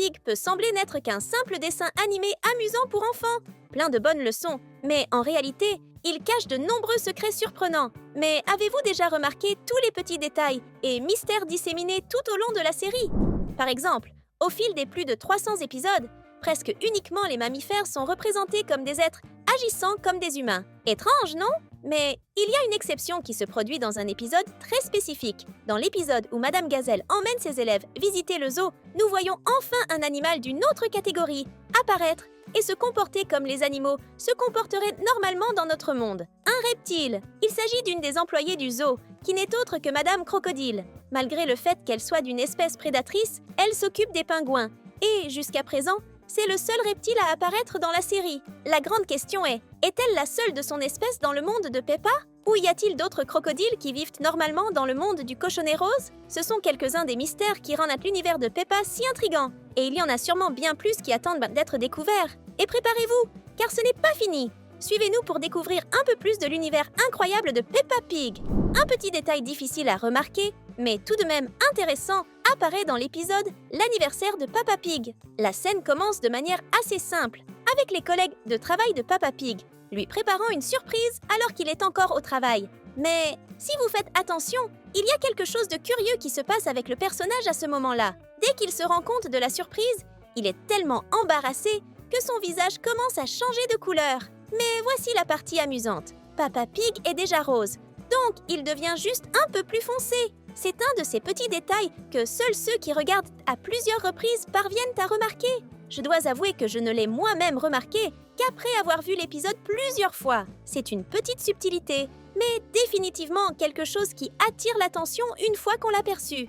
Pig peut sembler n'être qu'un simple dessin animé amusant pour enfants, plein de bonnes leçons, mais en réalité, il cache de nombreux secrets surprenants. Mais avez-vous déjà remarqué tous les petits détails et mystères disséminés tout au long de la série? Par exemple, au fil des plus de 300 épisodes, presque uniquement les mammifères sont représentés comme des êtres agissant comme des humains. Étrange, non? Mais il y a une exception qui se produit dans un épisode très spécifique. Dans l'épisode où Madame Gazelle emmène ses élèves visiter le zoo, nous voyons enfin un animal d'une autre catégorie apparaître et se comporter comme les animaux se comporteraient normalement dans notre monde. Un reptile. Il s'agit d'une des employées du zoo, qui n'est autre que Madame Crocodile. Malgré le fait qu'elle soit d'une espèce prédatrice, elle s'occupe des pingouins. Et, jusqu'à présent, c'est le seul reptile à apparaître dans la série. La grande question est-elle la seule de son espèce dans le monde de Peppa? Ou y a-t-il d'autres crocodiles qui vivent normalement dans le monde du cochonnet rose? Ce sont quelques-uns des mystères qui rendent l'univers de Peppa si intrigant. Et il y en a sûrement bien plus qui attendent d'être découverts. Et préparez-vous, car ce n'est pas fini. Suivez-nous pour découvrir un peu plus de l'univers incroyable de Peppa Pig. Un petit détail difficile à remarquer, mais tout de même intéressant, apparaît dans l'épisode L'anniversaire de Peppa Pig. La scène commence de manière assez simple, avec les collègues de travail de Peppa Pig, lui préparant une surprise alors qu'il est encore au travail. Mais si vous faites attention, il y a quelque chose de curieux qui se passe avec le personnage à ce moment-là. Dès qu'il se rend compte de la surprise, il est tellement embarrassé que son visage commence à changer de couleur. Mais voici la partie amusante. Peppa Pig est déjà rose, donc il devient juste un peu plus foncé. C'est un de ces petits détails que seuls ceux qui regardent à plusieurs reprises parviennent à remarquer. Je dois avouer que je ne l'ai moi-même remarqué qu'après avoir vu l'épisode plusieurs fois. C'est une petite subtilité, mais définitivement quelque chose qui attire l'attention une fois qu'on l'a perçu.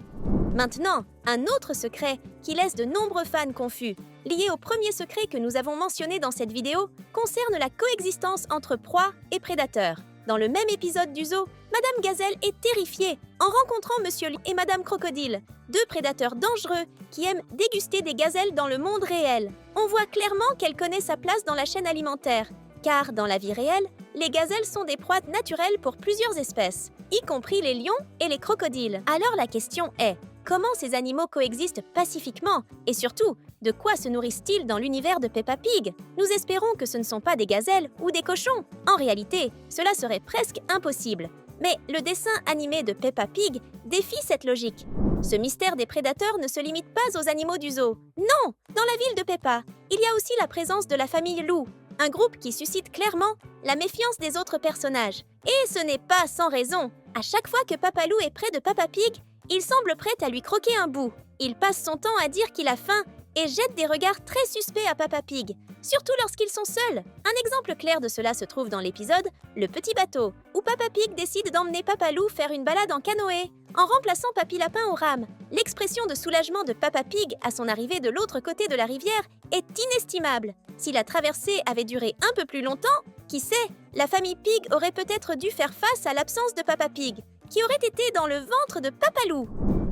Maintenant, un autre secret qui laisse de nombreux fans confus, lié au premier secret que nous avons mentionné dans cette vidéo, concerne la coexistence entre proie et prédateur. Dans le même épisode du zoo, Madame Gazelle est terrifiée en rencontrant Monsieur Lion et Madame Crocodile, deux prédateurs dangereux qui aiment déguster des gazelles dans le monde réel. On voit clairement qu'elle connaît sa place dans la chaîne alimentaire, car dans la vie réelle, les gazelles sont des proies naturelles pour plusieurs espèces, y compris les lions et les crocodiles. Alors la question est, comment ces animaux coexistent pacifiquement? Et surtout, de quoi se nourrissent-ils dans l'univers de Peppa Pig? Nous espérons que ce ne sont pas des gazelles ou des cochons. En réalité, cela serait presque impossible. Mais le dessin animé de Peppa Pig défie cette logique. Ce mystère des prédateurs ne se limite pas aux animaux du zoo. Non! Dans la ville de Peppa, il y a aussi la présence de la famille Lou, un groupe qui suscite clairement la méfiance des autres personnages. Et ce n'est pas sans raison. À chaque fois que Papa Lou est près de Peppa Pig, il semble prêt à lui croquer un bout. Il passe son temps à dire qu'il a faim et jette des regards très suspects à Peppa Pig, surtout lorsqu'ils sont seuls. Un exemple clair de cela se trouve dans l'épisode Le Petit Bateau, où Peppa Pig décide d'emmener Papa Lou faire une balade en canoë, en remplaçant Papy Lapin aux rames. L'expression de soulagement de Peppa Pig à son arrivée de l'autre côté de la rivière est inestimable. Si la traversée avait duré un peu plus longtemps, qui sait, la famille Pig aurait peut-être dû faire face à l'absence de Peppa Pig, qui aurait été dans le ventre de Papa Lou.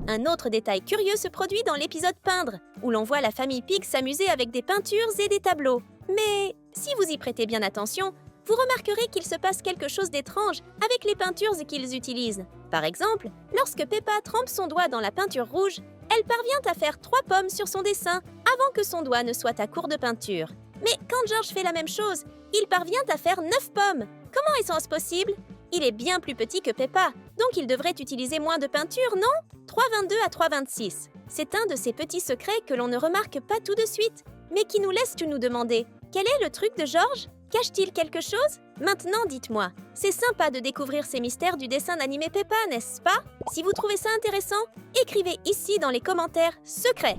Un autre détail curieux se produit dans l'épisode Peindre, où l'on voit la famille Pig s'amuser avec des peintures et des tableaux. Mais si vous y prêtez bien attention, vous remarquerez qu'il se passe quelque chose d'étrange avec les peintures qu'ils utilisent. Par exemple, lorsque Peppa trempe son doigt dans la peinture rouge, elle parvient à faire 3 pommes sur son dessin avant que son doigt ne soit à court de peinture. Mais quand George fait la même chose, il parvient à faire 9 pommes. Comment est-ce possible? Il est bien plus petit que Peppa, donc il devrait utiliser moins de peinture, non? 3,22 à 3,26. C'est un de ces petits secrets que l'on ne remarque pas tout de suite, mais qui nous laisse nous demander « Quel est le truc de George? Cache-t-il quelque chose? » Maintenant, dites-moi, c'est sympa de découvrir ces mystères du dessin animé Peppa, n'est-ce pas? Si vous trouvez ça intéressant, écrivez ici dans les commentaires « Secret ».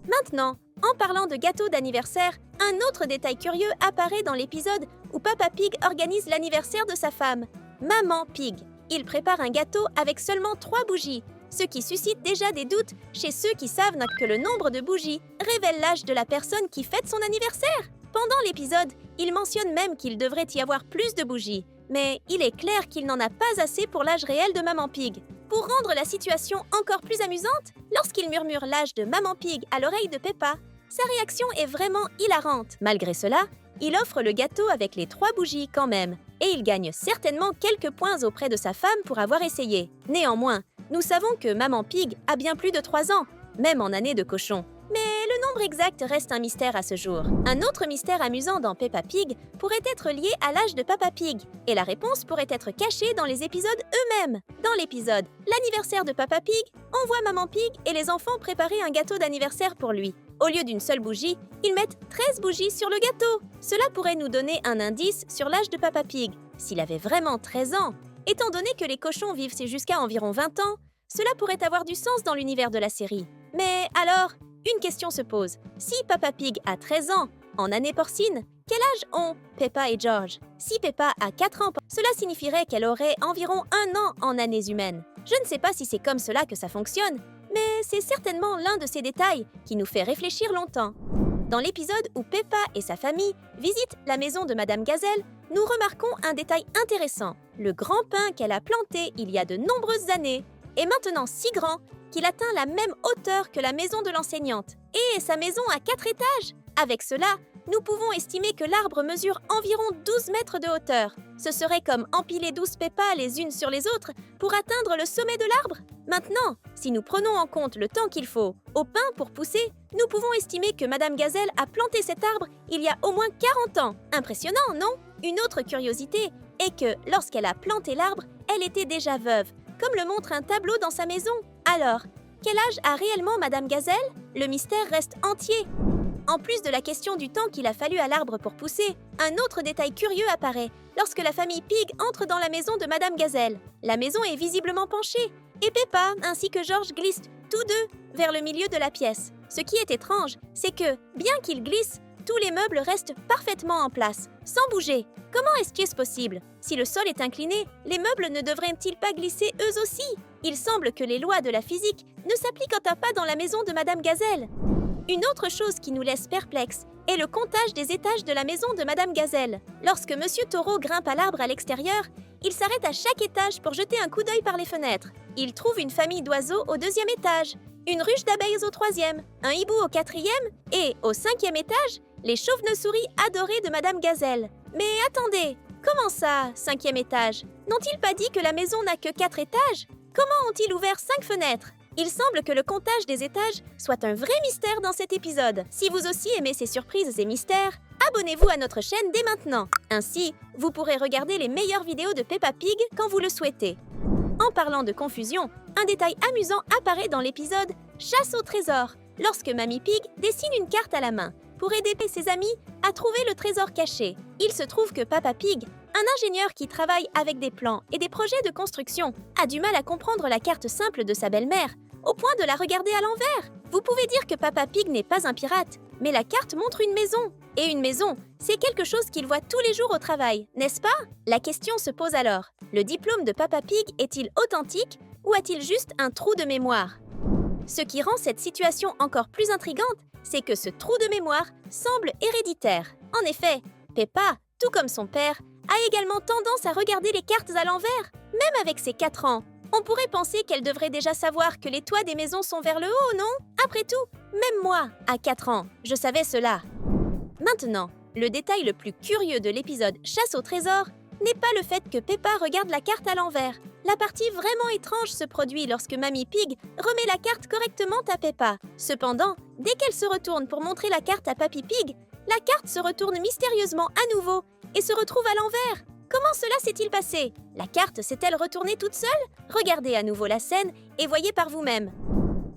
Maintenant, en parlant de gâteau d'anniversaire, un autre détail curieux apparaît dans l'épisode où Peppa Pig organise l'anniversaire de sa femme, Maman Pig. Il prépare un gâteau avec seulement 3 bougies, ce qui suscite déjà des doutes chez ceux qui savent que le nombre de bougies révèle l'âge de la personne qui fête son anniversaire. Pendant l'épisode, il mentionne même qu'il devrait y avoir plus de bougies, mais il est clair qu'il n'en a pas assez pour l'âge réel de Maman Pig. Pour rendre la situation encore plus amusante, lorsqu'il murmure l'âge de Maman Pig à l'oreille de Peppa, sa réaction est vraiment hilarante. Malgré cela, il offre le gâteau avec les 3 bougies quand même, et il gagne certainement quelques points auprès de sa femme pour avoir essayé. Néanmoins, nous savons que Maman Pig a bien plus de 3 ans, même en année de cochon. Mais le nombre exact reste un mystère à ce jour. Un autre mystère amusant dans Peppa Pig pourrait être lié à l'âge de Papa Pig, et la réponse pourrait être cachée dans les épisodes eux-mêmes. Dans l'épisode L'anniversaire de Papa Pig, on voit Maman Pig et les enfants préparer un gâteau d'anniversaire pour lui. Au lieu d'une seule bougie, ils mettent 13 bougies sur le gâteau. Cela pourrait nous donner un indice sur l'âge de Papa Pig. S'il avait vraiment 13 ans, étant donné que les cochons vivent jusqu'à environ 20 ans, cela pourrait avoir du sens dans l'univers de la série. Mais alors, une question se pose. Si Papa Pig a 13 ans, en année porcine, quel âge ont Peppa et George? Si Peppa a 4 ans, cela signifierait qu'elle aurait environ 1 an en années humaines. Je ne sais pas si c'est comme cela que ça fonctionne, mais c'est certainement l'un de ces détails qui nous fait réfléchir longtemps. Dans l'épisode où Peppa et sa famille visitent la maison de Madame Gazelle, nous remarquons un détail intéressant. Le grand pin qu'elle a planté il y a de nombreuses années est maintenant si grand qu'il atteint la même hauteur que la maison de l'enseignante. Et sa maison a 4 étages. Avec cela, nous pouvons estimer que l'arbre mesure environ 12 mètres de hauteur. Ce serait comme empiler 12 Peppa les unes sur les autres pour atteindre le sommet de l'arbre. Maintenant, si nous prenons en compte le temps qu'il faut au pin pour pousser, nous pouvons estimer que Madame Gazelle a planté cet arbre il y a au moins 40 ans. Impressionnant, non? Une autre curiosité est que lorsqu'elle a planté l'arbre, elle était déjà veuve, comme le montre un tableau dans sa maison. Alors, quel âge a réellement Madame Gazelle? Le mystère reste entier. En plus de la question du temps qu'il a fallu à l'arbre pour pousser, un autre détail curieux apparaît lorsque la famille Pig entre dans la maison de Madame Gazelle. La maison est visiblement penchée, et Peppa ainsi que George glissent tous deux vers le milieu de la pièce. Ce qui est étrange, c'est que, bien qu'ils glissent, tous les meubles restent parfaitement en place, sans bouger. Comment est-ce possible? Si le sol est incliné, les meubles ne devraient-ils pas glisser eux aussi? Il semble que les lois de la physique ne s'appliquent pas dans la maison de Madame Gazelle. Une autre chose qui nous laisse perplexes est le comptage des étages de la maison de Madame Gazelle. Lorsque Monsieur Taureau grimpe à l'arbre à l'extérieur, il s'arrête à chaque étage pour jeter un coup d'œil par les fenêtres. Il trouve une famille d'oiseaux au 2e étage, une ruche d'abeilles au 3e, un hibou au 4e et, au 5e étage, les chauves-souris adorés de Madame Gazelle. Mais attendez, comment ça, 5e étage? N'ont-ils pas dit que la maison n'a que 4 étages? Comment ont-ils ouvert 5 fenêtres? Il semble que le comptage des étages soit un vrai mystère dans cet épisode. Si vous aussi aimez ces surprises et mystères, abonnez-vous à notre chaîne dès maintenant. Ainsi, vous pourrez regarder les meilleures vidéos de Peppa Pig quand vous le souhaitez. En parlant de confusion, un détail amusant apparaît dans l'épisode Chasse au trésor, lorsque Mamie Pig dessine une carte à la main pour aider ses amis à trouver le trésor caché. Il se trouve que Papa Pig, un ingénieur qui travaille avec des plans et des projets de construction, a du mal à comprendre la carte simple de sa belle-mère, au point de la regarder à l'envers. Vous pouvez dire que Papa Pig n'est pas un pirate, mais la carte montre une maison. Et une maison, c'est quelque chose qu'il voit tous les jours au travail, n'est-ce pas? La question se pose alors, le diplôme de Papa Pig est-il authentique ou a-t-il juste un trou de mémoire? Ce qui rend cette situation encore plus intrigante, c'est que ce trou de mémoire semble héréditaire. En effet, Peppa, tout comme son père, a également tendance à regarder les cartes à l'envers, même avec ses 4 ans. On pourrait penser qu'elle devrait déjà savoir que les toits des maisons sont vers le haut, non? Après tout, même moi, à 4 ans, je savais cela. Maintenant, le détail le plus curieux de l'épisode Chasse au trésor n'est pas le fait que Peppa regarde la carte à l'envers. La partie vraiment étrange se produit lorsque Mamie Pig remet la carte correctement à Peppa. Cependant, dès qu'elle se retourne pour montrer la carte à Papy Pig, la carte se retourne mystérieusement à nouveau et se retrouve à l'envers. Comment cela s'est-il passé? La carte s'est-elle retournée toute seule? Regardez à nouveau la scène et voyez par vous-même.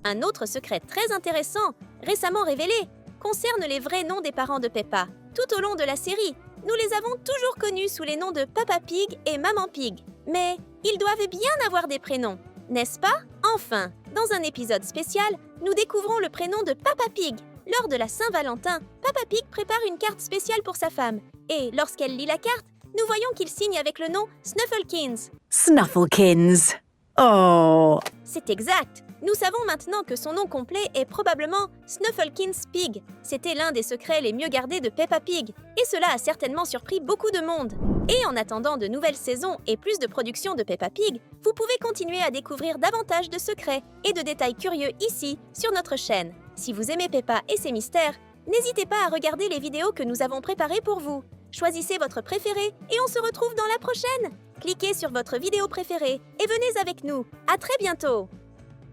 Un autre secret très intéressant, récemment révélé, concerne les vrais noms des parents de Peppa. Tout au long de la série, nous les avons toujours connus sous les noms de Papa Pig et Maman Pig. Mais ils doivent bien avoir des prénoms, n'est-ce pas? Enfin, dans un épisode spécial, nous découvrons le prénom de Papa Pig. Lors de la Saint-Valentin, Papa Pig prépare une carte spéciale pour sa femme. Et lorsqu'elle lit la carte, nous voyons qu'il signe avec le nom Snufflekins. Snufflekins. Oh. C'est exact. Nous savons maintenant que son nom complet est probablement Snufflekins Pig. C'était l'un des secrets les mieux gardés de Peppa Pig. Et cela a certainement surpris beaucoup de monde. Et en attendant de nouvelles saisons et plus de productions de Peppa Pig, vous pouvez continuer à découvrir davantage de secrets et de détails curieux ici, sur notre chaîne. Si vous aimez Peppa et ses mystères, n'hésitez pas à regarder les vidéos que nous avons préparées pour vous. Choisissez votre préféré et on se retrouve dans la prochaine. Cliquez sur votre vidéo préférée et venez avec nous. À très bientôt.